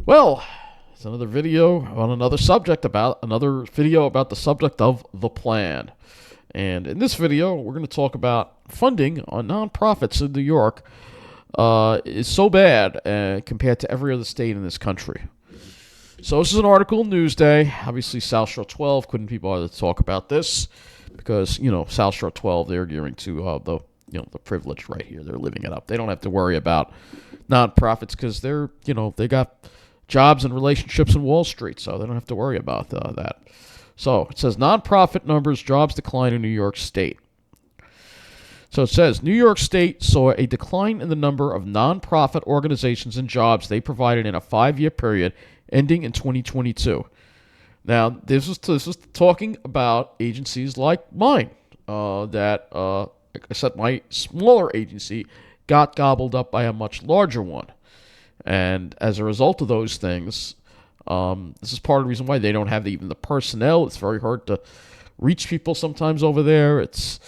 Well, it's another video on another subject about another video about the subject of the plan. And in this video, we're going to talk about funding on nonprofits in New York is so bad compared to every other state in this country. So this is an article in Newsday. Obviously, South Shore 12 couldn't be bothered to talk about this because, South Shore 12, they're gearing to the privilege right here. They're living it up. They don't have to worry about nonprofits because they got jobs and relationships in Wall Street, so they don't have to worry about that. So it says nonprofit numbers, jobs decline in New York State. So it says New York State saw a decline in the number of nonprofit organizations and jobs they provided in a 5-year period ending in 2022. Now, this is talking about agencies like mine that, like I said, my smaller agency got gobbled up by a much larger one. And as a result of those things, this is part of the reason why they don't have even the personnel. It's very hard to reach people sometimes over there. It's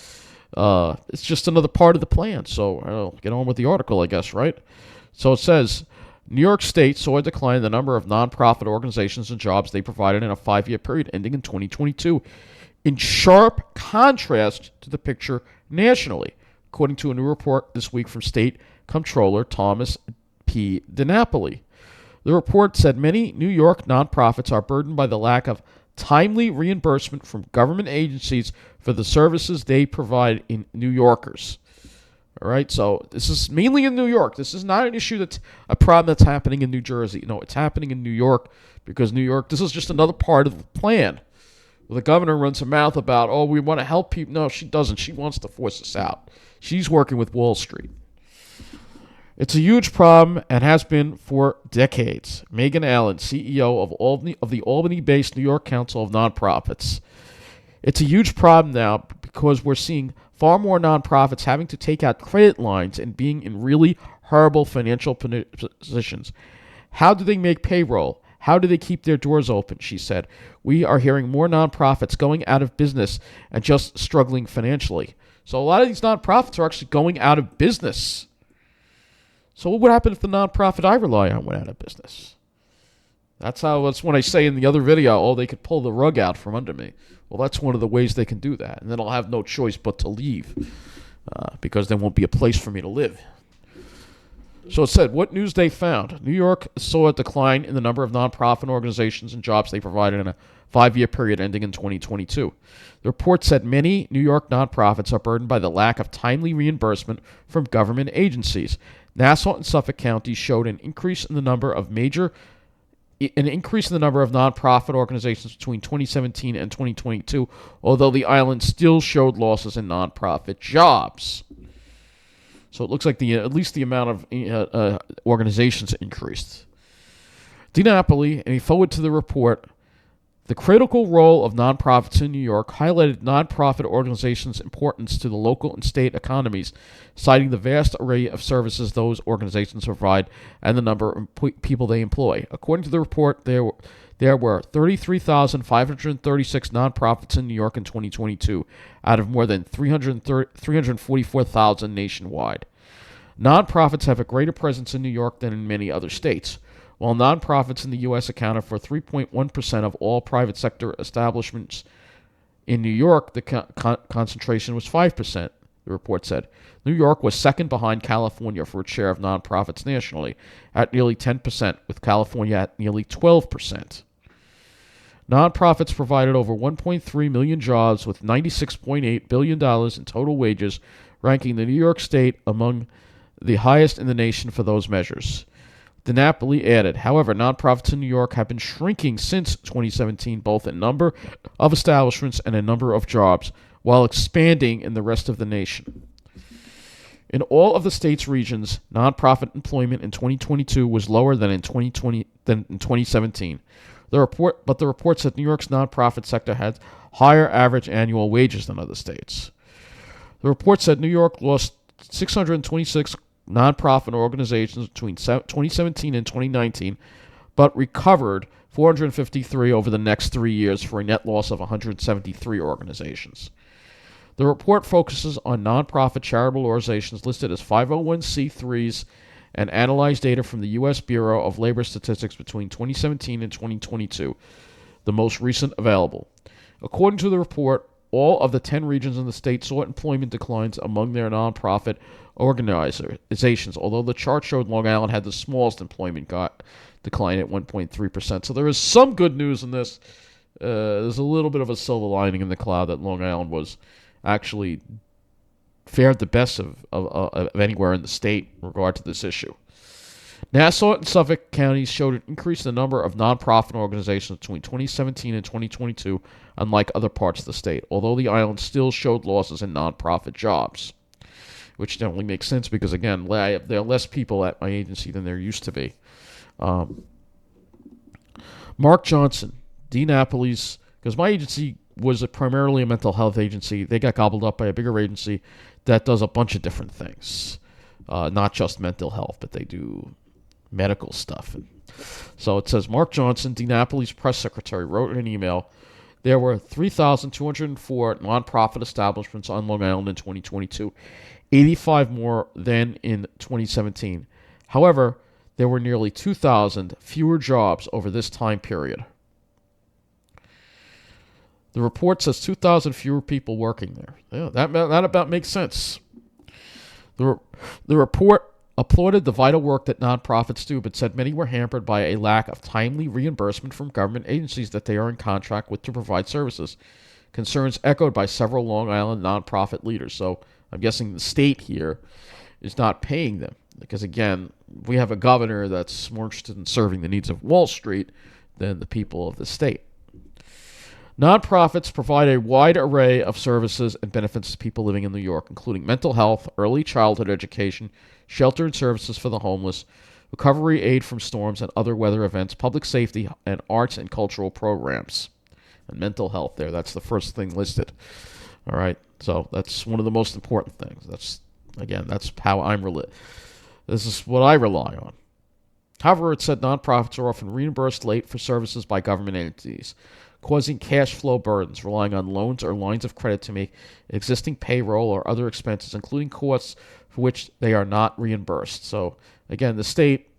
just another part of the plan. So I'll get on with the article, I guess, right? So it says, New York State saw a decline in the number of nonprofit organizations and jobs they provided in a 5-year period ending in 2022, in sharp contrast to the picture nationally, according to a new report this week from State Comptroller Thomas P. DiNapoli. The report said many New York nonprofits are burdened by the lack of timely reimbursement from government agencies for the services they provide in New Yorkers. All right, so this is mainly in New York. This is not an issue that's a problem that's happening in New Jersey. No, it's happening in New York because New York, this is just another part of the plan. Well, the governor runs her mouth about, we want to help people. No, she doesn't. She wants to force us out. She's working with Wall Street. It's a huge problem and has been for decades. Megan Allen, CEO of the Albany-based New York Council of Nonprofits. It's a huge problem now because we're seeing far more nonprofits having to take out credit lines and being in really horrible financial positions. How do they make payroll? How do they keep their doors open? She said. We are hearing more nonprofits going out of business and just struggling financially. So a lot of these nonprofits are actually going out of business. So what would happen if the nonprofit I rely on went out of business? That's when I say in the other video, they could pull the rug out from under me. Well, that's one of the ways they can do that. And then I'll have no choice but to leave because there won't be a place for me to live. So it said, what Newsday found. New York saw a decline in the number of nonprofit organizations and jobs they provided in a 5-year period ending in 2022. The report said many New York nonprofits are burdened by the lack of timely reimbursement from government agencies. Nassau and Suffolk counties showed an increase in the number of nonprofit organizations between 2017 and 2022, although the island still showed losses in nonprofit jobs. So it looks like at least the amount of organizations increased. DiNapoli, and he forwarded to the report, the critical role of nonprofits in New York highlighted nonprofit organizations' importance to the local and state economies, citing the vast array of services those organizations provide and the number of people they employ. According to the report, there were 33,536 nonprofits in New York in 2022, out of more than 344,000 nationwide. Nonprofits have a greater presence in New York than in many other states. While nonprofits in the U.S. accounted for 3.1% of all private sector establishments in New York, the concentration was 5%, the report said. New York was second behind California for its share of nonprofits nationally, at nearly 10%, with California at nearly 12%. Nonprofits provided over 1.3 million jobs with $96.8 billion in total wages, ranking the New York State among the highest in the nation for those measures. DiNapoli added, however, nonprofits in New York have been shrinking since 2017, both in number of establishments and in number of jobs, while expanding in the rest of the nation. In all of the state's regions, nonprofit employment in 2022 was lower than in 2017. The report said New York's nonprofit sector had higher average annual wages than other states. The report said New York lost 626 nonprofit organizations between 2017 and 2019, but recovered 453 over the next 3 years for a net loss of 173 organizations. The report focuses on nonprofit charitable organizations listed as 501c3s and analyzed data from the U.S. Bureau of Labor Statistics between 2017 and 2022, the most recent available. According to the report, all of the 10 regions in the state saw employment declines among their nonprofit organizations, although the chart showed Long Island had the smallest employment decline at 1.3%. So there is some good news in this. There's a little bit of a silver lining in the cloud that Long Island was actually fared the best of anywhere in the state in regard to this issue. Nassau and Suffolk counties showed an increase in the number of nonprofit organizations between 2017 and 2022, unlike other parts of the state, although the island still showed losses in nonprofit jobs, which definitely makes sense because, again, there are less people at my agency than there used to be. Mark Johnson, Dean-Apples, because my agency was primarily a mental health agency. They got gobbled up by a bigger agency that does a bunch of different things, not just mental health, but they do medical stuff. So it says, Mark Johnson, Dean-Apples press secretary, wrote in an email, there were 3,204 nonprofit establishments on Long Island in 2022, 85 more than in 2017. However, there were nearly 2,000 fewer jobs over this time period. The report says 2,000 fewer people working there. Yeah, that about makes sense. The report applauded the vital work that nonprofits do, but said many were hampered by a lack of timely reimbursement from government agencies that they are in contract with to provide services. Concerns echoed by several Long Island nonprofit leaders. So I'm guessing the state here is not paying them because, again, we have a governor that's more interested in serving the needs of Wall Street than the people of the state. Nonprofits provide a wide array of services and benefits to people living in New York, including mental health, early childhood education, shelter and services for the homeless, recovery aid from storms and other weather events, public safety, and arts and cultural programs. And mental health there, that's the first thing listed. All right, so that's one of the most important things. That's how this is what I rely on. However, it said nonprofits are often reimbursed late for services by government entities, causing cash flow burdens, relying on loans or lines of credit to make existing payroll or other expenses, including costs for which they are not reimbursed. So, again, the state,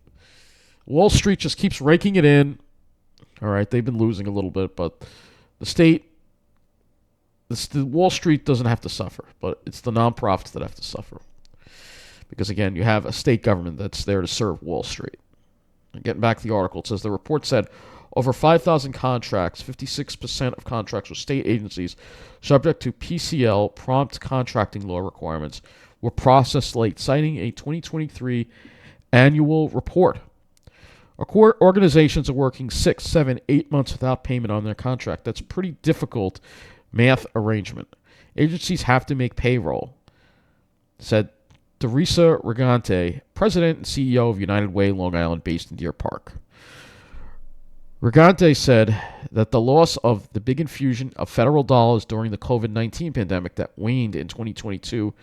Wall Street just keeps raking it in. All right, they've been losing a little bit, but the state, Wall Street doesn't have to suffer, but it's the nonprofits that have to suffer. Because, again, you have a state government that's there to serve Wall Street. And getting back to the article, it says the report said over 5,000 contracts, 56% of contracts with state agencies subject to PCL, prompt contracting law requirements, were processed late, citing a 2023 annual report. Organizations are working 6, 7, 8 months without payment on their contract. That's pretty difficult math arrangement. Agencies have to make payroll, said Teresa Regante, president and CEO of United Way Long Island, based in Deer Park. Regante said that the loss of the big infusion of federal dollars during the COVID-19 pandemic that waned in 2022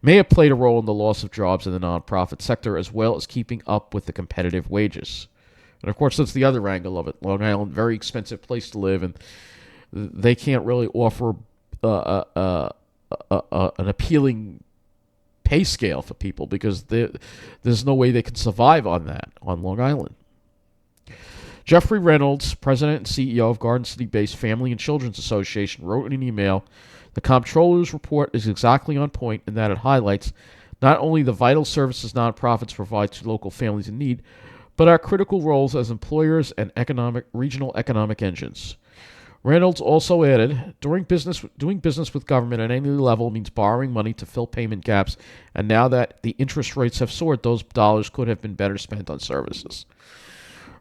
may have played a role in the loss of jobs in the nonprofit sector, as well as keeping up with the competitive wages. And, of course, that's the other angle of it. Long Island, very expensive place to live, and they can't really offer an appealing pay scale for people because there's no way they can survive on that on Long Island. Jeffrey Reynolds, president and CEO of Garden City-based Family and Children's Association, wrote in an email, the comptroller's report is exactly on point in that it highlights not only the vital services nonprofits provide to local families in need, but our critical roles as employers and regional economic engines. Reynolds also added, doing business with government at any level means borrowing money to fill payment gaps, and now that the interest rates have soared, those dollars could have been better spent on services.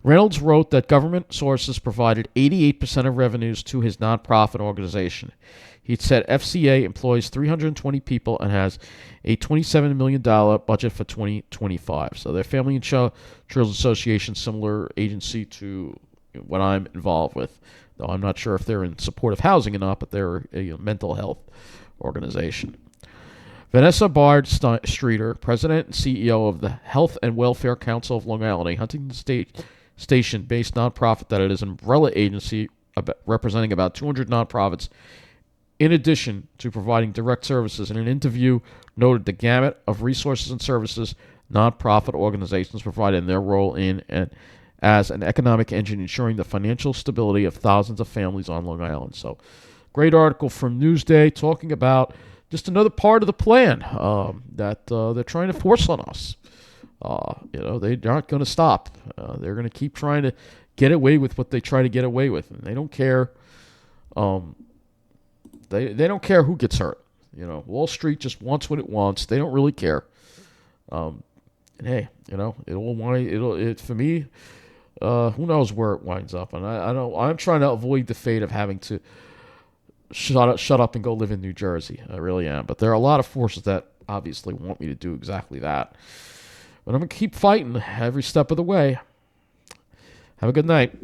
Reynolds wrote that government sources provided 88% of revenues to his nonprofit organization. He said FCA employs 320 people and has a $27 million budget for 2025. So their Family and Children's Association, similar agency to what I'm involved with. Though I'm not sure if they're in support of housing or not, but they're a mental health organization. Vanessa Bard Streeter, president and CEO of the Health and Welfare Council of Long Island, a Huntington Station-based nonprofit that is an umbrella agency representing about 200 nonprofits, in addition to providing direct services, in an interview noted the gamut of resources and services nonprofit organizations provide in their role in and as an economic engine ensuring the financial stability of thousands of families on Long Island. So, great article from Newsday talking about just another part of the plan that they're trying to force on us. They aren't going to stop. They're going to keep trying to get away with what they try to get away with, and they don't care. They don't care who gets hurt. Wall Street just wants what it wants. They don't really care. And hey, for me. Who knows where it winds up? And I don't. I'm trying to avoid the fate of having to shut up and go live in New Jersey. I really am. But there are a lot of forces that obviously want me to do exactly that. But I'm gonna keep fighting every step of the way. Have a good night.